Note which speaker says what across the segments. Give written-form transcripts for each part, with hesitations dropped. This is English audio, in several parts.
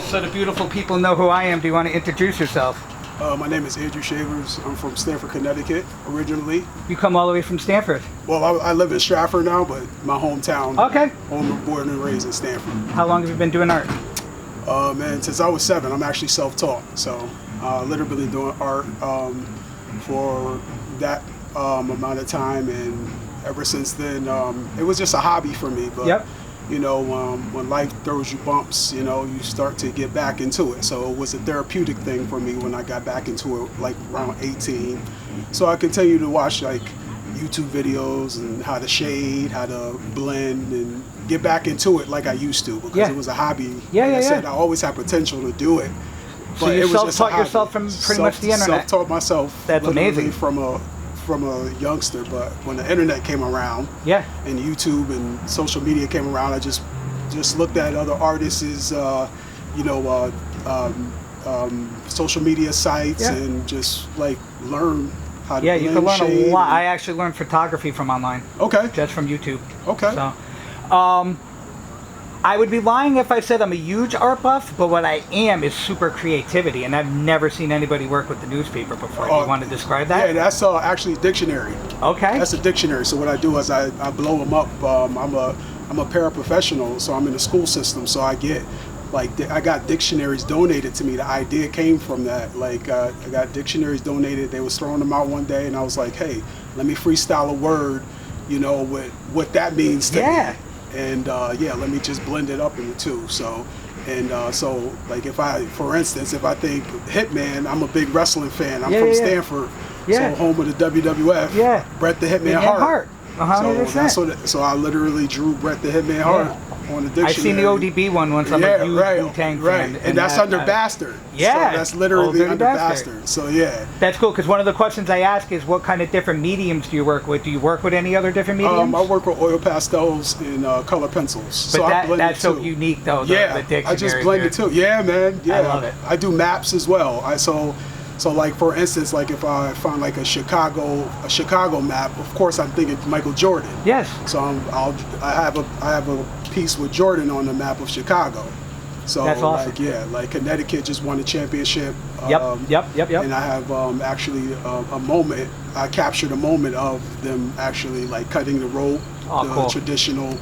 Speaker 1: So the beautiful people know who I am. Do you want to introduce yourself?
Speaker 2: My name is Andrew Chavers. I'm from Stamford, Connecticut, originally.
Speaker 1: You come all the way from Stamford?
Speaker 2: Well, I live in Stratford now, but my hometown.
Speaker 1: Okay.
Speaker 2: Born and raised in Stamford.
Speaker 1: How long have you been doing art?
Speaker 2: Man, since I was 7, I'm actually self-taught. So, literally doing art for that amount of time, and ever since then, it was just a hobby for me. But
Speaker 1: yep.
Speaker 2: You know, when life throws you bumps, you know, you start to get back into it. So it was a therapeutic thing for me when I got back into it, like around 18. So I continue to watch like YouTube videos and how to shade, how to blend, and get back into it like I used to, because it was a hobby.
Speaker 1: Yeah,
Speaker 2: like
Speaker 1: yeah,
Speaker 2: I said, I always had potential to do it.
Speaker 1: So you self-taught yourself from pretty much the internet?
Speaker 2: Self-taught myself.
Speaker 1: That's amazing.
Speaker 2: From a youngster, but when the internet came around, and YouTube and social media came around, I just looked at other artists' social media sites and just like learn how to blend,
Speaker 1: you can learn a lot.
Speaker 2: And
Speaker 1: I actually learned photography from online.
Speaker 2: Okay.
Speaker 1: Just from YouTube.
Speaker 2: Okay.
Speaker 1: So, I would be lying if I said I'm a huge art buff, but what I am is super creativity, and I've never seen anybody work with the newspaper before. Do you want to describe that?
Speaker 2: Yeah, that's actually a dictionary. Okay. That's a dictionary. So what I do is I blow them up. I'm a paraprofessional, so I'm in the school system. So I get I got dictionaries donated to me. The idea came from that. Like I got dictionaries donated. They was throwing them out one day, and I was like, hey, let me freestyle a word, you know, with what that means to me. And let me just blend it up in the two. So, so like for instance, if I think Hitman, I'm a big wrestling fan. I'm from Stamford, so home of the WWF. Yeah. Bret the Hitman Hart.
Speaker 1: 100%.
Speaker 2: So I literally drew Bret the Hitman Hart on the dictionary.
Speaker 1: I've seen the ODB one once. I'm a huge Wu-Tang fan.
Speaker 2: And that's under Bastard. Yeah. So that's literally under Bastard. So yeah.
Speaker 1: That's cool, because one of the questions I ask is, what kind of different mediums do you work with? Do you work with any other different mediums?
Speaker 2: I work with oil pastels and color pencils.
Speaker 1: But
Speaker 2: so
Speaker 1: that's so unique, though. The dictionary.
Speaker 2: I just blend it too. Yeah, man. Yeah.
Speaker 1: I love it.
Speaker 2: I do maps as well. So like for instance, like if I find like a Chicago map, of course I'm thinking Michael Jordan. Yes. So I have a piece with Jordan on the map of Chicago. So
Speaker 1: that's awesome.
Speaker 2: Like Connecticut just won a championship.
Speaker 1: Yep.
Speaker 2: And I have actually a moment. I captured a moment of them actually like cutting the rope,
Speaker 1: cool.
Speaker 2: Traditional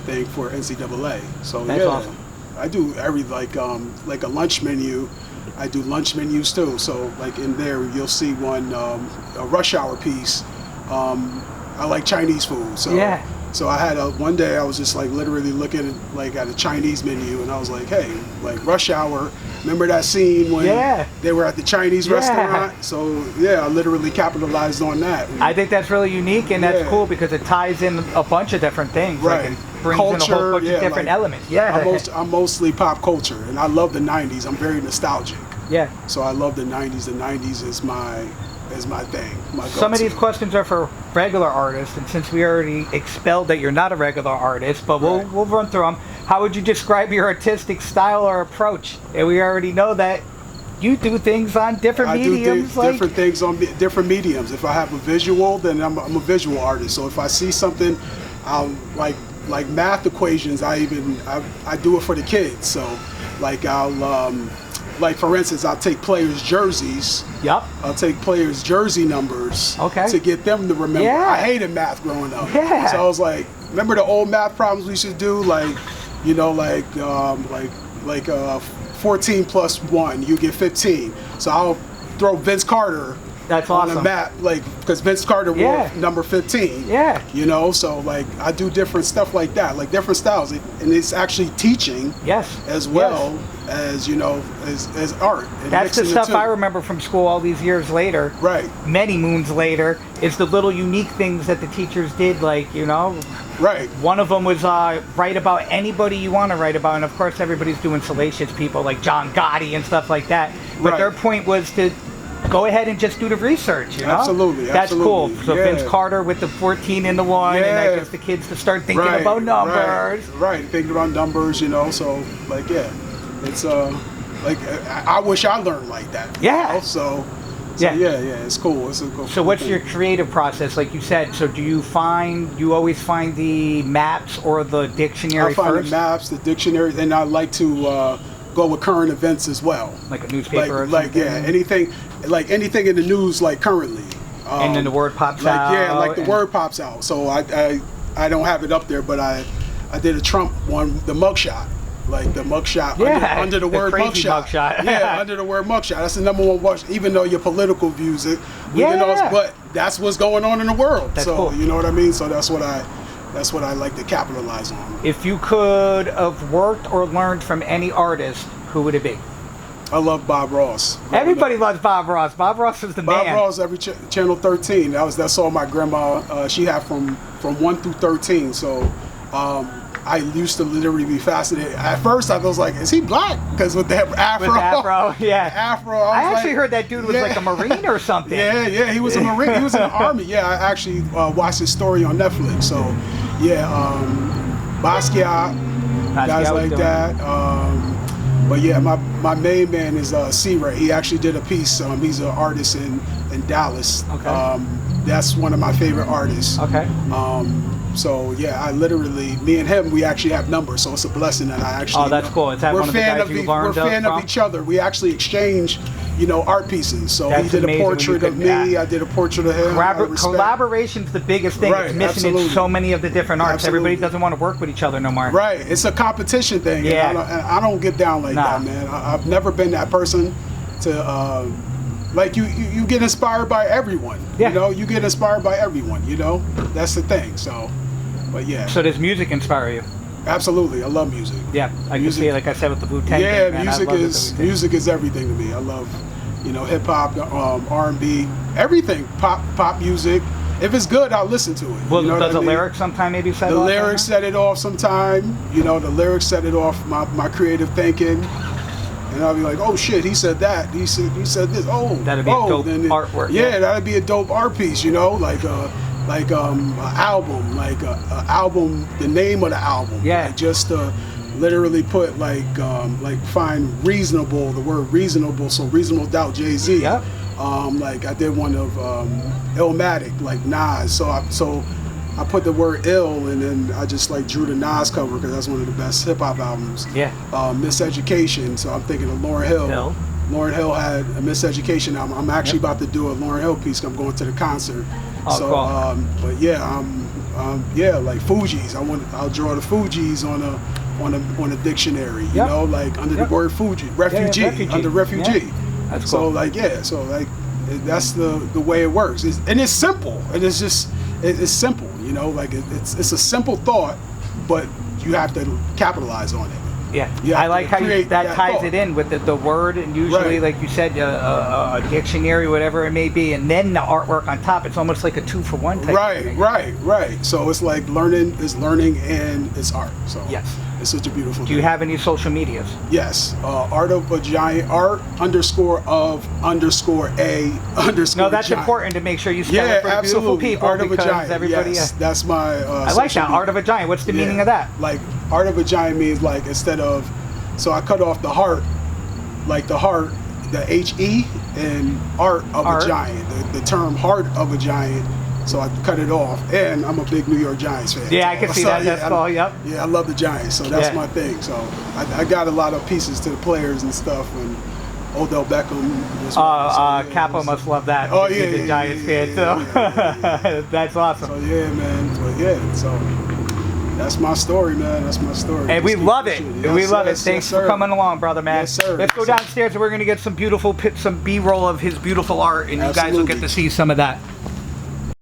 Speaker 2: thing for NCAA. So
Speaker 1: that's awesome.
Speaker 2: I do like a lunch menu. I do lunch menus too. So like in there, you'll see one a rush hour piece. I like Chinese food. So So I had one day I was just like literally looking at a Chinese menu, and I was like, hey, like rush hour. Remember that scene when they were at the Chinese restaurant? So I literally capitalized on that.
Speaker 1: I think that's really unique, and that's cool because it ties in a bunch of different things.
Speaker 2: Right.
Speaker 1: Like it brings in a whole bunch of different elements. Yeah.
Speaker 2: I'm mostly pop culture, and I love the 90s. I'm very nostalgic.
Speaker 1: Yeah.
Speaker 2: So I love the 90s. The 90s is my thing.
Speaker 1: Some of these questions are for regular artists, and since we already expelled that you're not a regular artist, but we'll run through them. How would you describe your artistic style or approach? And we already know that you do things on different mediums.
Speaker 2: Different things on different mediums. If I have a visual, then I'm a visual artist. So if I see something, like math equations, I do it for the kids. So like like for instance, I'll take players' jerseys. Yep. I'll take players' jersey numbers. To get them to remember. Yeah. I hated math growing up. Yeah. So I was like, remember the old math problems we used to do, like, you know, like 14 plus 1, you get 15. So I'll throw Vince Carter. That's awesome. On the map, like, because Vince Carter wore number 15. Yeah. You know, so like I do different stuff like that, like different styles, and it's actually teaching. As well as, you know, as art. And
Speaker 1: that's the stuff I remember from school all these years later. Right. Many moons later, is the little unique things that the teachers did, like, you know. Right. One of them was write about anybody you want to write about, and of course everybody's doing salacious people like John Gotti and stuff like that. But their point was to go ahead and just do the research, you know?
Speaker 2: Absolutely.
Speaker 1: That's cool. So Vince Carter with the 14 in the 1, and that gets the kids to start thinking about numbers.
Speaker 2: Right, thinking about numbers, you know, so, like, it's, like, I wish I learned like that. Yeah. You know? So it's cool. It's a cool.
Speaker 1: So what's your creative process, like you said? So do you always find the maps or the dictionary first?
Speaker 2: I find the maps, the dictionary, and I like to go with current events as well.
Speaker 1: Like a newspaper or
Speaker 2: something? Anything in the news, like currently.
Speaker 1: And then the word pops out.
Speaker 2: Yeah, like the word pops out. So I don't have it up there, but I did a Trump one, the mugshot. Like the mugshot, under the word mugshot. Yeah, under the word mugshot. That's the number one watch, even though your political views it. But that's what's going on in the world.
Speaker 1: That's
Speaker 2: so
Speaker 1: cool.
Speaker 2: You know what I mean? So that's what I like to capitalize on.
Speaker 1: If you could have worked or learned from any artist, who would it be?
Speaker 2: I love Bob Ross.
Speaker 1: Everybody loves Bob Ross. Bob Ross is the man.
Speaker 2: Bob Ross, every channel 13. That's all my grandma. She had from 1 through 13. So I used to literally be fascinated. At first, I was like, "Is he black?" Because with that afro.
Speaker 1: With afro, yeah.
Speaker 2: Afro.
Speaker 1: I actually heard that dude was like a Marine or something.
Speaker 2: Yeah. He was a Marine. He was in the Army. Yeah, I actually watched his story on Netflix. So, Basquiat, guys like that. But yeah, my main man is C-Ray. He actually did a piece. He's an artist in Dallas.
Speaker 1: Okay.
Speaker 2: That's one of my favorite artists.
Speaker 1: Okay.
Speaker 2: So yeah, I literally, me and him, we actually have numbers. So it's a blessing that I actually.
Speaker 1: Oh, that's cool. Is that one of the guys you learned
Speaker 2: We're fan of each other. We actually exchange, art pieces. So he did a portrait of me. I did a portrait of him.
Speaker 1: Collaboration's the biggest thing. It's missing in so many of the different arts. Everybody doesn't want to work with each other no more.
Speaker 2: Right. It's a competition thing.
Speaker 1: Yeah.
Speaker 2: And I don't get down like that, man. I've never been that person to. Like you get inspired by everyone.
Speaker 1: Yeah.
Speaker 2: You get inspired by everyone. That's the thing. So, but yeah.
Speaker 1: So does music inspire you?
Speaker 2: Absolutely, I love music.
Speaker 1: Yeah, I can see, like I said, with the Wu-Tang.
Speaker 2: Yeah,
Speaker 1: thing,
Speaker 2: music is everything to me. I love, hip hop, R&B, everything. Pop music. If it's good, I'll listen to it.
Speaker 1: Well, does the lyrics sometime maybe set it off?
Speaker 2: The lyrics set it off sometime. The lyrics set it off my creative thinking. And I'll be like, oh shit, he said that. He said this. Oh,
Speaker 1: that'd be a dope artwork.
Speaker 2: Yeah, that'd be a dope art piece. Like an album, album, the name of the album.
Speaker 1: Yeah.
Speaker 2: Like just literally put find reasonable, the word reasonable. So Reasonable Doubt, Jay-Z.
Speaker 1: Yep.
Speaker 2: Like I did one of Illmatic, like Nas. So I put the word ill, and then I just drew the Nas cover because that's one of the best hip hop albums.
Speaker 1: Yeah.
Speaker 2: Miseducation. So I'm thinking of Lauryn Hill. Lauryn Hill had a Miseducation album. I'm actually about to do a Lauryn Hill piece. I'm going to the concert.
Speaker 1: Oh,
Speaker 2: so,
Speaker 1: cool.
Speaker 2: But yeah, like Fugees. I'll draw the Fugees on a dictionary. Under the word Fuji, refugee. Under refugee.
Speaker 1: Yeah. That's
Speaker 2: cool.
Speaker 1: So
Speaker 2: that's the way it works. And it's simple. And it's just it's simple. It's a simple thought, but you have to capitalize on it.
Speaker 1: Yeah, I like how that ties it in with the word, and usually, like you said, a dictionary, whatever it may be, and then the artwork on top. It's almost like a 2-for-1 type thing.
Speaker 2: Right. So it's like learning and it's art. So
Speaker 1: yes,
Speaker 2: it's such a beautiful thing.
Speaker 1: Do you have any social medias?
Speaker 2: Yes, art of a giant, art _of _a_.
Speaker 1: No, that's important to make sure you spell it for beautiful people.
Speaker 2: Art of a giant.
Speaker 1: Everybody,
Speaker 2: yes, that's my.
Speaker 1: I like that, art of a giant. What's the meaning of that?
Speaker 2: Like art of a giant means instead of, so I cut off the heart, the HE, and art of a giant. The term heart of a giant. So I cut it off, and I'm a big New York Giants fan.
Speaker 1: Yeah, I can see that. That's cool. Yep.
Speaker 2: Yeah, I love the Giants, so that's my thing. So I got a lot of pieces to the players and stuff, and Odell Beckham.
Speaker 1: Capo must love that.
Speaker 2: Oh
Speaker 1: yeah, the Giants fan too. That's awesome.
Speaker 2: So yeah, man. But yeah, so that's my story, man. That's my story.
Speaker 1: And we love it. We love it. Thanks for coming along, brother, man.
Speaker 2: Yes, sir.
Speaker 1: Let's go downstairs, and we're gonna get some B-roll of his beautiful art, and you guys will get to see some of that.